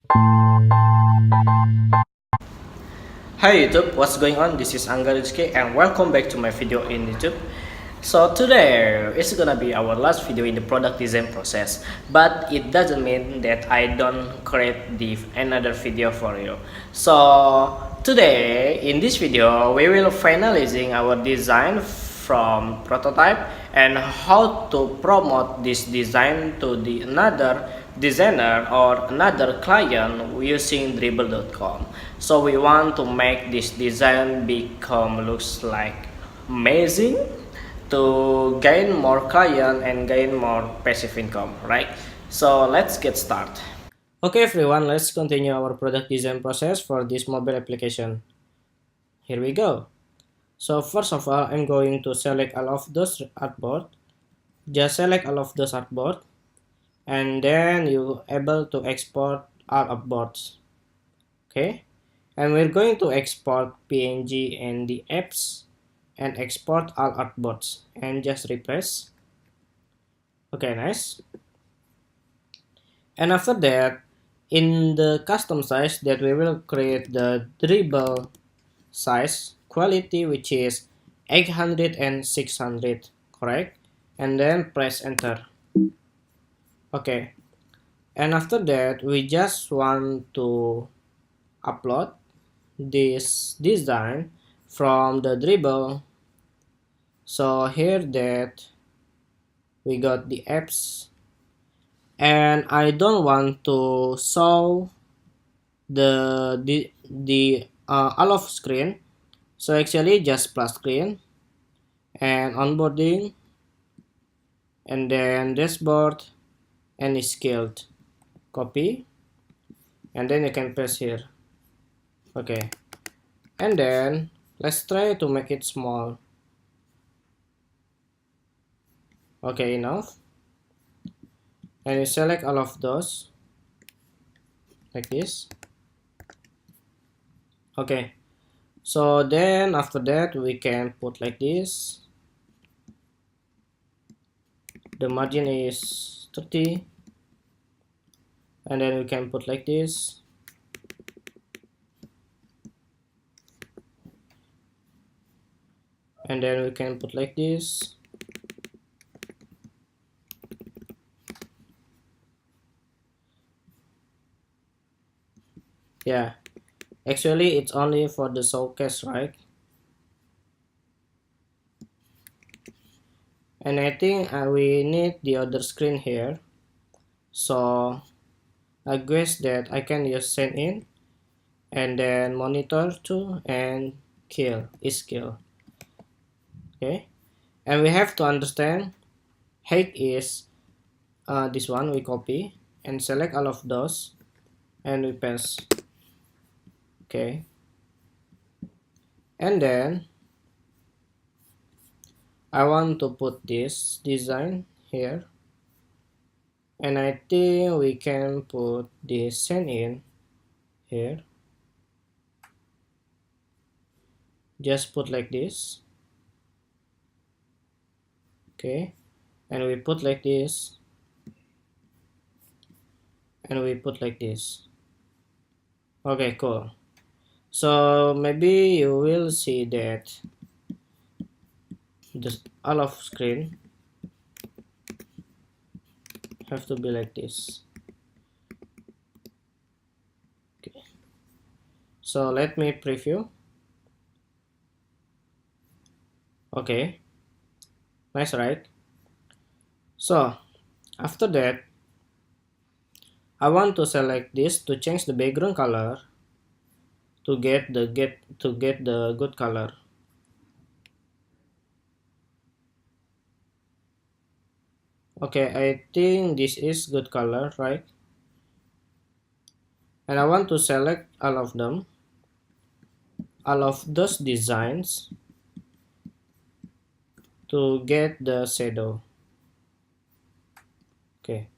Hi YouTube, what's going on? This is Angga Risky and welcome back to my video in YouTube. So today it's gonna be our last video in the product design process, but it doesn't mean that I don't create another video for you. So today in this video we will finalizing our design from prototype and how to promote this design to the another designer or another client using dribble.com. So we want to make this design become looks like amazing to gain more client and gain more passive income, right? So let's get started. Okay everyone, let's continue our product design process for this mobile application. Here we go. So first of all, I'm going to select all of those artboard. Just select all of those artboard and then you able to export all artboards. Okay, and we're going to export PNG and the apps and export all artboards and just refresh. Okay, nice. And after that, in the custom size that we will create the dribble size quality, which is 800 and 600, correct? And then press enter. Okay, and after that we just want to upload this design from the dribble. So here that we got the apps, and I don't want to show the all of screen, so actually just plus screen and onboarding and then dashboard and scaled. Copy and then you can paste here. Okay, and then let's try to make it small. Okay, enough. And you select all of those like this. Okay, so then after that we can put like this. The margin is 30 and then we can put like this. And then we can put like this. Yeah, actually it's only for the showcase, right? And I think we need the other screen here, so I guess that I can use send in and then monitor to and kill is kill. Okay, and we have to understand height is this one. We copy and select all of those and we paste. Okay, and then I want to put this design here, and I think we can put this send in here. Just put like this. Okay, and we put like this and we put like this. Okay, cool. So maybe you will see that just all of screen have to be like this. Okay, so let me preview. Okay, nice, right? So after that I want to select this to change the background color to get the good color. Okay, I think this is good color, right? And I want to select all of them, all of those designs to get the shadow. Okay,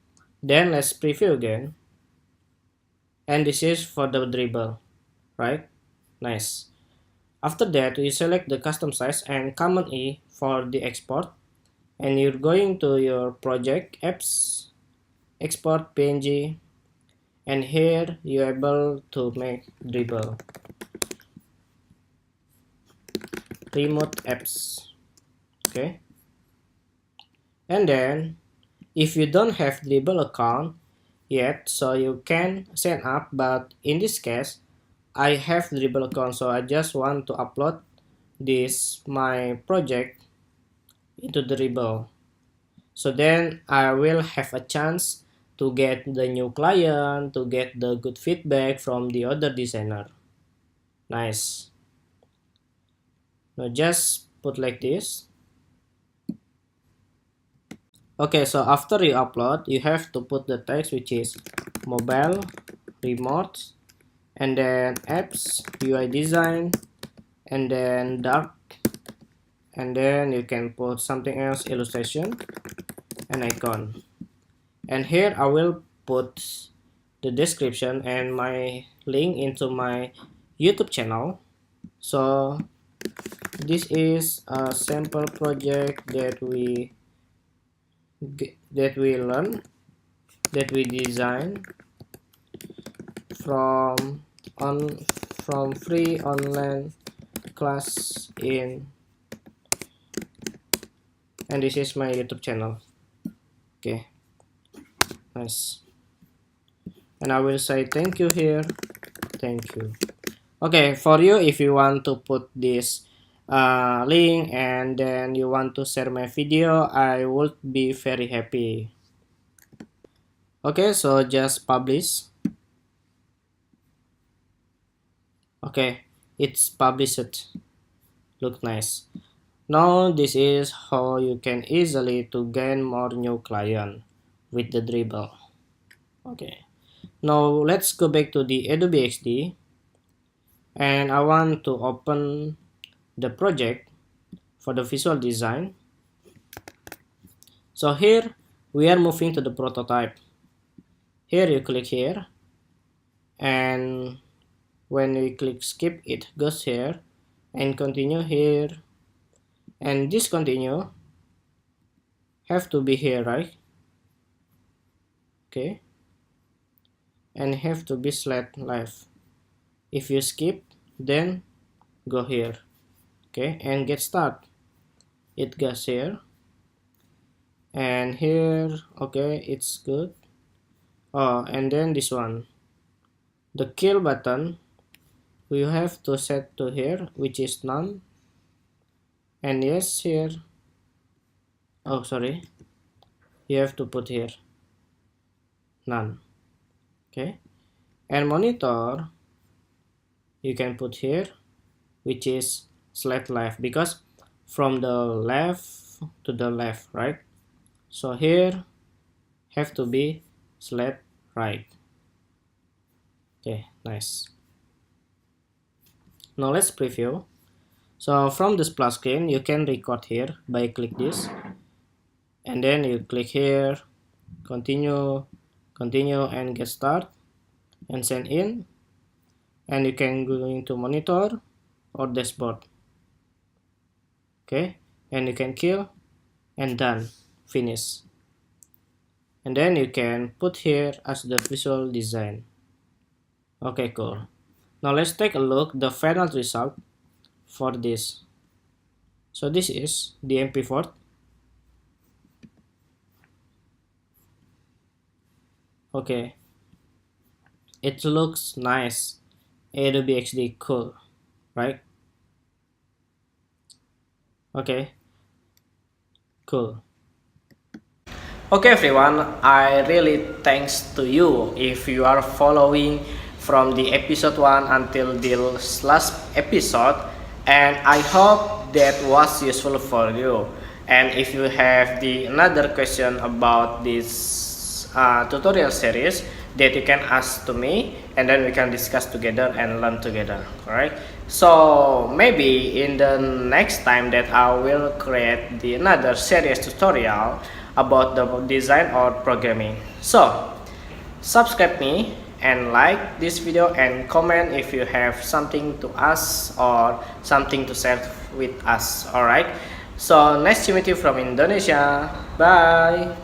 then let's preview again, and this is for the dribble, right? Nice. After that we select the custom size and Command E for the export, and you're going to your project apps, export PNG, and here you're able to make dribble, remote apps. Okay, and then if you don't have dribble account yet, so you can sign up, but in this case I have dribble account, so I just want to upload this my project into dribble, so then I will have a chance to get the new client, to get the good feedback from the other designer. Nice. Now just put like this. Okay, so after you upload, you have to put the text which is mobile, remote, and then apps, UI design, and then dark, and then you can put something else, illustration, and icon. And here I will put the description and my link into my YouTube channel. So this is a sample project that we learn, that we design from free online class in, and this is my YouTube channel. Okay, nice. And I will say thank you here. Thank you. Okay, for you, if you want to put this link and then you want to share my video, I would be very happy. Okay, so just publish. Okay, it's published. Look nice. Now this is how you can easily to gain more new client with the dribble. Okay, now let's go back to the Adobe XD, and I want to open the project for the visual design. So here we are moving to the prototype. Here you click here, and when we click skip, it goes here, and continue here, and discontinue have to be here, right? Okay, and have to be select live. If you skip, then go here. Okay, and get start, it goes here, and here. Okay, it's good. Oh, and then this one, the kill button, we have to set to here, which is none, and yes, here. Oh, sorry, you have to put here none. Okay, and monitor you can put here, which is select left, because from the left to the left, right? So here have to be select right. Okay, nice. Now let's preview. So from the splash screen you can record here by click this, and then you click here, continue, and get start, and send in, and you can go into monitor or dashboard. Okay, and you can kill, and done, finish, and then you can put here as the visual design. Okay, cool. Now let's take a look the final result for this. So this is the MP4. Okay, it looks nice. Adobe XD, cool, right? Okay, cool. Okay everyone, I really thanks to you if you are following from the episode 1 until this last episode, and I hope that was useful for you. And if you have the another question about this tutorial series, that you can ask to me, and then we can discuss together and learn together. Alright, so maybe in the next time that I will create the another series tutorial about the design or programming. So subscribe me and like this video and comment if you have something to ask or something to share with us. Alright, so nice to meet you from Indonesia. Bye.